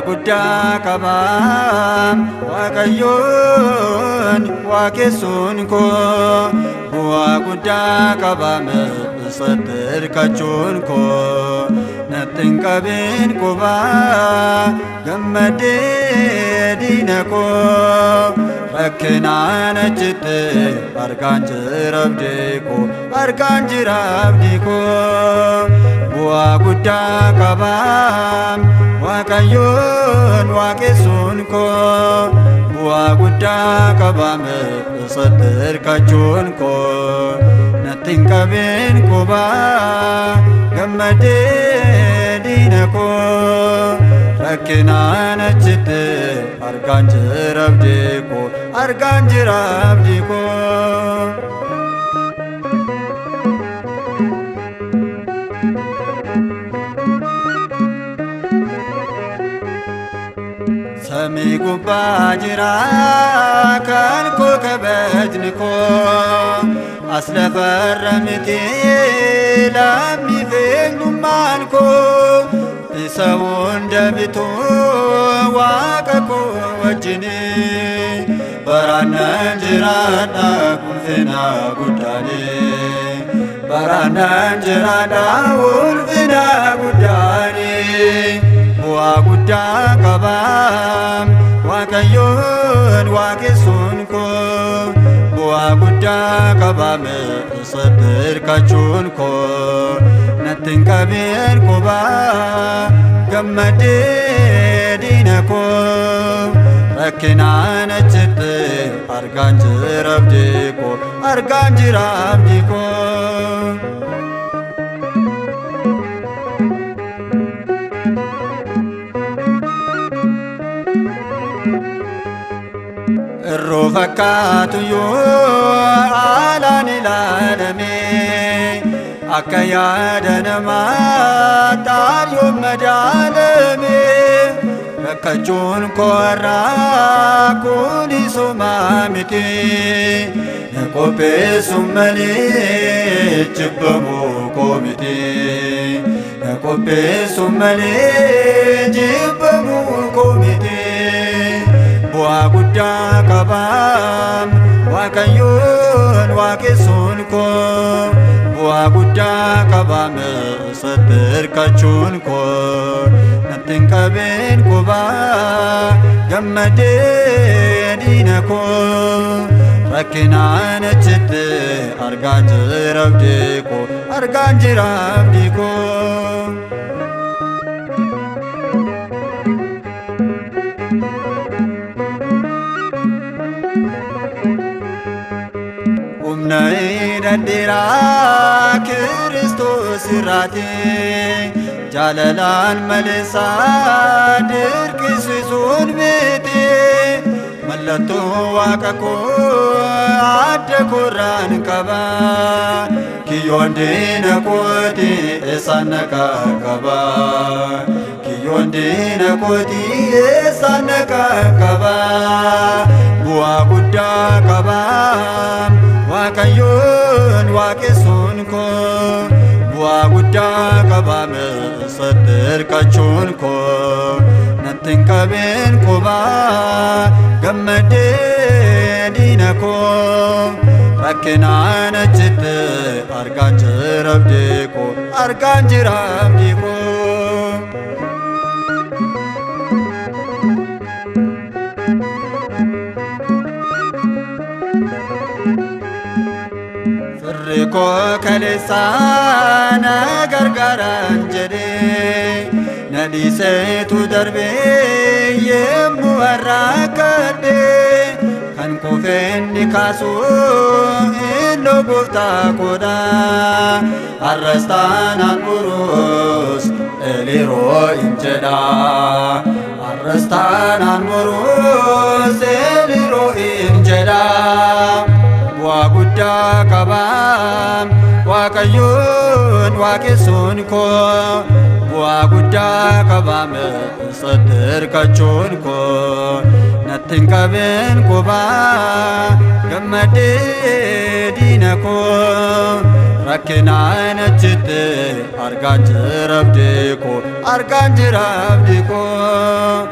guddaa qabaa Waaqayyoon waaqessuun koo bu'aa guddaa qabaa isatti hirkachuun koo natti hin qabin qubaa gammadee diina koo rakkinaan achitti argaan jira abdii koo argaan jira abdii koo bu'aa guddaa qabaa Waaqayyoon waaqessuun koo bu'aa guddaa qabaa isatti hirkachuun koo natti hin qabin qubaa gammadee diina koo rakkinaan achitti argaan jira abdii koo argaan jira abdii koo. Samii gubbaa jira kan koo kabajni koo as lafarra miti lammii eenyummaan koo isa hunda bitu waaqa koo wajjini baraanan jiraadha ulfina guddaani baraanan jiraadha ulfina guddaani bu'aa guddaa qabaa Waaqayyoon waaqessuun koo bu'aa guddaa qabaa isatti hirkachuun koo natti hin qabin qubaa gammadee diina koo rakkinaan achitti argaan jira abdii koo argaan jira abdii koo. Irroo fakkaatu yoo haalaan ilaalame akka yaada namaa taayoo madaalame rakkachuun koo irraa kunisuma miti na qopheessu malee jibbamuu koo miti na qopheessu malee jibbamuu koo miti. Bu'aa guddaa qabaa Waaqayyoon waaqessuun koo bu'aa guddaa qabaa isatti hirkachuun koo natti hin qabin qubaa gammadee diina koo rakkinaan achitti argaan jira abdii koo argaan jira abdii koo. Humna hidhadheeraa Kiristoos irraati jaalalaan maleessaa dirqisiisuun miti mallattoo waaqa koo adda kooraan qabaa kiyyoon diina kooti eessaan nagaa qabaa kiyyoon diina kooti eessaan nagaa qabaa bu'aa guddaa qabaa Waaqayyoon waaqessuun koo bu'aa guddaa qabaa isatti hirkachuun koo natti hin qabin qubaa gammadee diina koo rakkinaan achitti argaan jira abdii koo argaan jira abdii koo. Firri koo kaleessaa na gargaaraan jedhee na dhiiseetu darbee yemmuu har'aa kadhee kan kufeenni kaasu innoo gooftaa koodha arrastaan murus eliro injeda arrastaan murus eliro injeda bu'aa guddaa qabam waaqayyoon waaqessuun koo bu'aa guddaa qabam sadarkachuun koo nattin qabeen qubaa gammadee diina koo rakkinaan achitti argaan jira abdii koo